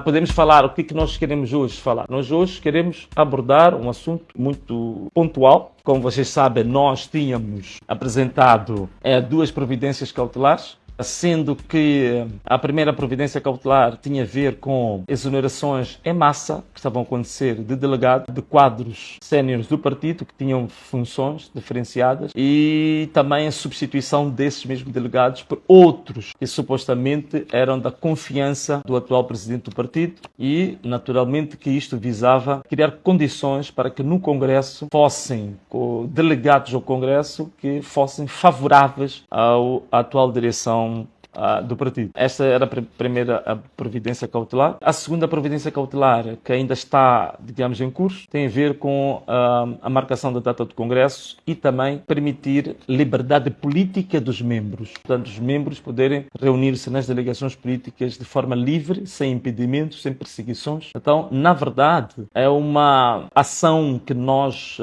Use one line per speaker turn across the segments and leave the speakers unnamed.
podemos falar o que nós queremos hoje falar. Nós hoje queremos abordar um assunto muito pontual. Como vocês sabem, nós tínhamos apresentado 2 providências cautelares, sendo que a primeira providência cautelar tinha a ver com exonerações em massa que estavam a acontecer de delegados, de quadros séniores do partido que tinham funções diferenciadas, e também a substituição desses mesmos delegados por outros que supostamente eram da confiança do atual presidente do partido, e naturalmente que isto visava criar condições para que no Congresso fossem delegados ao Congresso que fossem favoráveis à atual direção do partido. Esta era a primeira providência cautelar. A segunda providência cautelar, que ainda está, digamos, em curso, tem a ver com a marcação da data do Congresso e também permitir liberdade política dos membros. Portanto, os membros poderem reunir-se nas delegações políticas de forma livre, sem impedimentos, sem perseguições. Então, na verdade, é uma ação que nós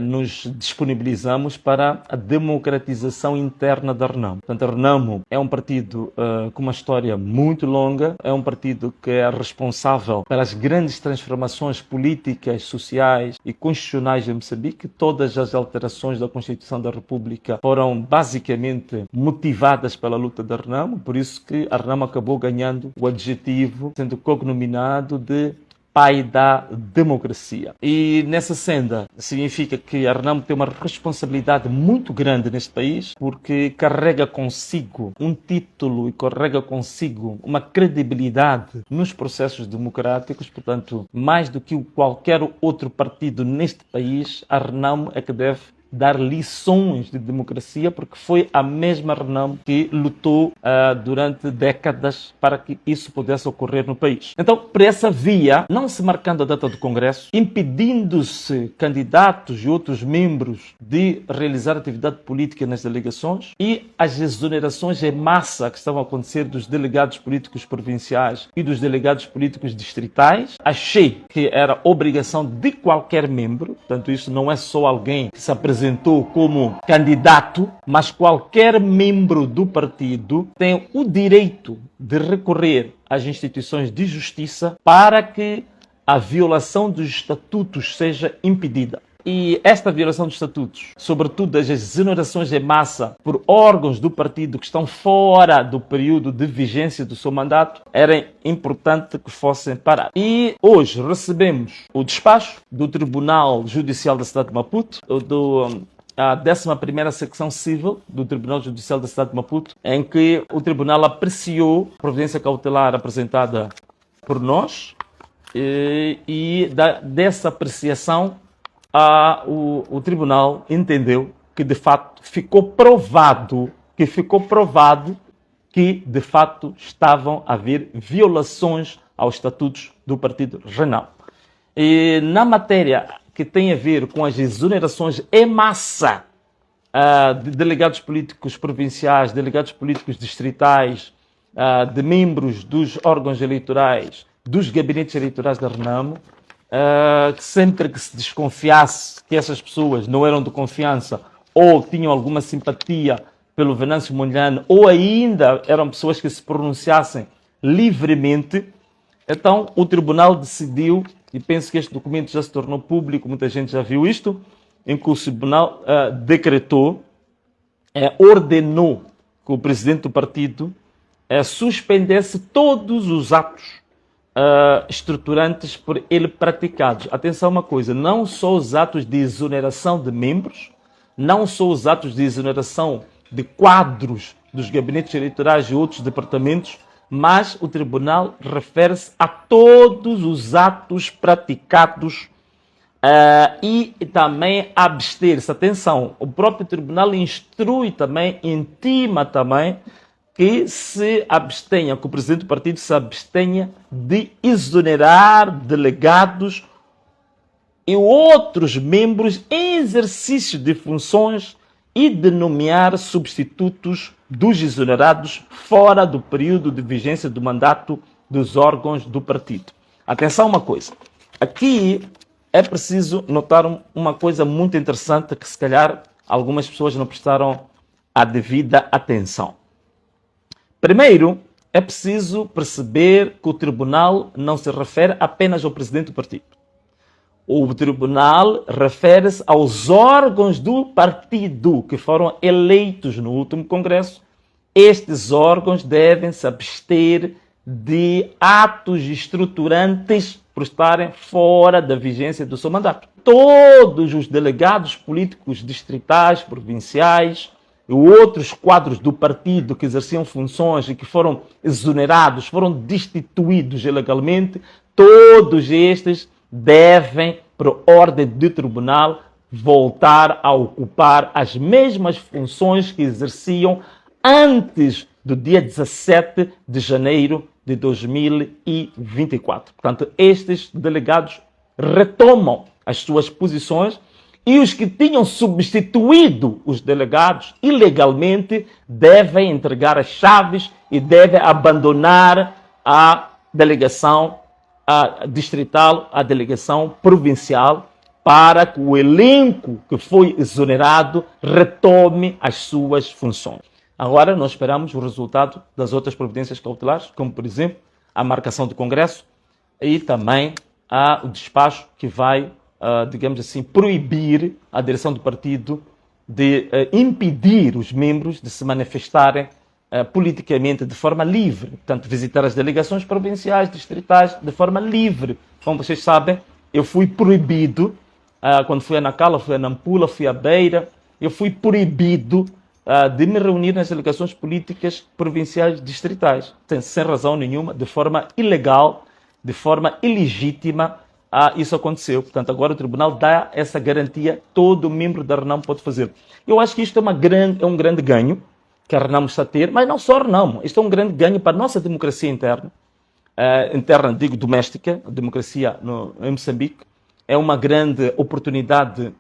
nos disponibilizamos para a democratização interna da RENAMO. Portanto, a RENAMO é um partido com uma história muito longa, é um partido que é responsável pelas grandes transformações políticas, sociais e constitucionais de Moçambique. Todas as alterações da Constituição da República foram basicamente motivadas pela luta da RENAMO, por isso que a RENAMO acabou ganhando o adjetivo, sendo cognominado de pai da democracia. E nessa senda significa que a RENAMO tem uma responsabilidade muito grande neste país, porque carrega consigo um título e carrega consigo uma credibilidade nos processos democráticos. Portanto, mais do que qualquer outro partido neste país, a RENAMO é que deve dar lições de democracia, porque foi a mesma RENAMO que lutou durante décadas para que isso pudesse ocorrer no país. Então, por essa via, não se marcando a data do Congresso, impedindo-se candidatos e outros membros de realizar atividade política nas delegações, e as exonerações em massa que estavam a acontecer dos delegados políticos provinciais e dos delegados políticos distritais, achei que era obrigação de qualquer membro. Portanto, isso não é só alguém que se apresentou como candidato, mas qualquer membro do partido tem o direito de recorrer às instituições de justiça para que a violação dos estatutos seja impedida. E esta violação dos estatutos, sobretudo as exonerações em massa por órgãos do partido que estão fora do período de vigência do seu mandato, era importante que fossem paradas. E hoje recebemos o despacho do Tribunal Judicial da cidade de Maputo, a 11ª secção civil do Tribunal Judicial da cidade de Maputo, em que o tribunal apreciou a providência cautelar apresentada por nós, e dessa apreciação o tribunal entendeu que de fato ficou provado que de fato estavam a haver violações aos estatutos do partido RENAMO. E na matéria que tem a ver com as exonerações em massa de delegados políticos provinciais, delegados políticos distritais, de membros dos órgãos eleitorais, dos gabinetes eleitorais da RENAMO, sempre que se desconfiasse que essas pessoas não eram de confiança ou tinham alguma simpatia pelo Venâncio Mondlane, ou ainda eram pessoas que se pronunciassem livremente, então o tribunal decidiu, e penso que este documento já se tornou público, muita gente já viu isto, em que o tribunal decretou, ordenou que o presidente do partido suspendesse todos os atos estruturantes por ele praticados. Atenção uma coisa, não só os atos de exoneração de membros, não só os atos de exoneração de quadros dos gabinetes eleitorais e outros departamentos, mas o tribunal refere-se a todos os atos praticados e também abster-se. Atenção, o próprio tribunal instrui também, intima também, que se abstenha, que o presidente do partido se abstenha de exonerar delegados e outros membros em exercício de funções e de nomear substitutos dos exonerados fora do período de vigência do mandato dos órgãos do partido. Atenção uma coisa, aqui é preciso notar uma coisa muito interessante que se calhar algumas pessoas não prestaram a devida atenção. Primeiro, é preciso perceber que o tribunal não se refere apenas ao presidente do partido. O tribunal refere-se aos órgãos do partido que foram eleitos no último congresso. Estes órgãos devem se abster de atos estruturantes por estarem fora da vigência do seu mandato. Todos os delegados políticos distritais, provinciais e outros quadros do partido que exerciam funções e que foram exonerados, foram destituídos ilegalmente, todos estes devem, por ordem do tribunal, voltar a ocupar as mesmas funções que exerciam antes do dia 17 de janeiro de 2024. Portanto, estes delegados retomam as suas posições e os que tinham substituído os delegados ilegalmente devem entregar as chaves e devem abandonar a delegação distrital, a delegação provincial, para que o elenco que foi exonerado retome as suas funções. Agora nós esperamos o resultado das outras providências cautelares, como por exemplo a marcação do Congresso e também o despacho que vai, digamos assim, proibir a direção do partido de impedir os membros de se manifestarem politicamente de forma livre, portanto, visitar as delegações provinciais, distritais, de forma livre. Como vocês sabem, eu fui proibido, quando fui a Nacala, fui a Nampula, fui a Beira, eu fui proibido de me reunir nas delegações políticas provinciais distritais, sem razão nenhuma, de forma ilegal, de forma ilegítima. Isso aconteceu. Portanto, agora o tribunal dá essa garantia, todo membro da RENAMO pode fazer. Eu acho que isto é um grande ganho que a RENAMO está a ter, mas não só a RENAMO. Isto é um grande ganho para a nossa democracia interna, digo doméstica, a democracia em Moçambique. É uma grande oportunidade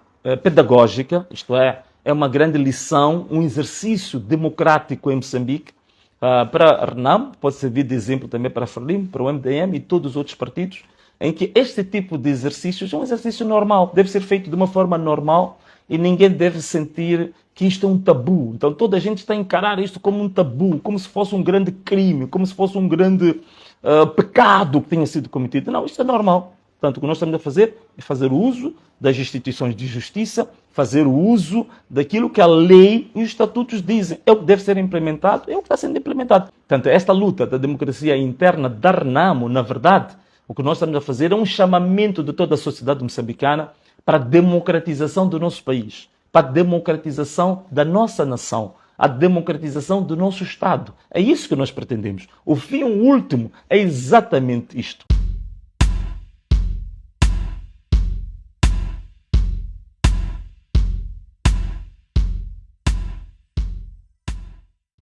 pedagógica, isto é uma grande lição, um exercício democrático em Moçambique. Para a RENAMO, pode servir de exemplo também para a Frelimo, para o MDM e todos os outros partidos, em que este tipo de exercícios é um exercício normal, deve ser feito de uma forma normal e ninguém deve sentir que isto é um tabu. Então toda a gente está a encarar isto como um tabu, como se fosse um grande crime, como se fosse um grande pecado que tenha sido cometido. Não, isto é normal. Portanto, o que nós estamos a fazer é fazer uso das instituições de justiça, fazer uso daquilo que a lei e os estatutos dizem. É o que deve ser implementado, é o que está sendo implementado. Portanto, esta luta da democracia interna da RENAMO, na verdade, o que nós estamos a fazer é um chamamento de toda a sociedade moçambicana para a democratização do nosso país, para a democratização da nossa nação, a democratização do nosso Estado. É isso que nós pretendemos. O fim último é exatamente isto.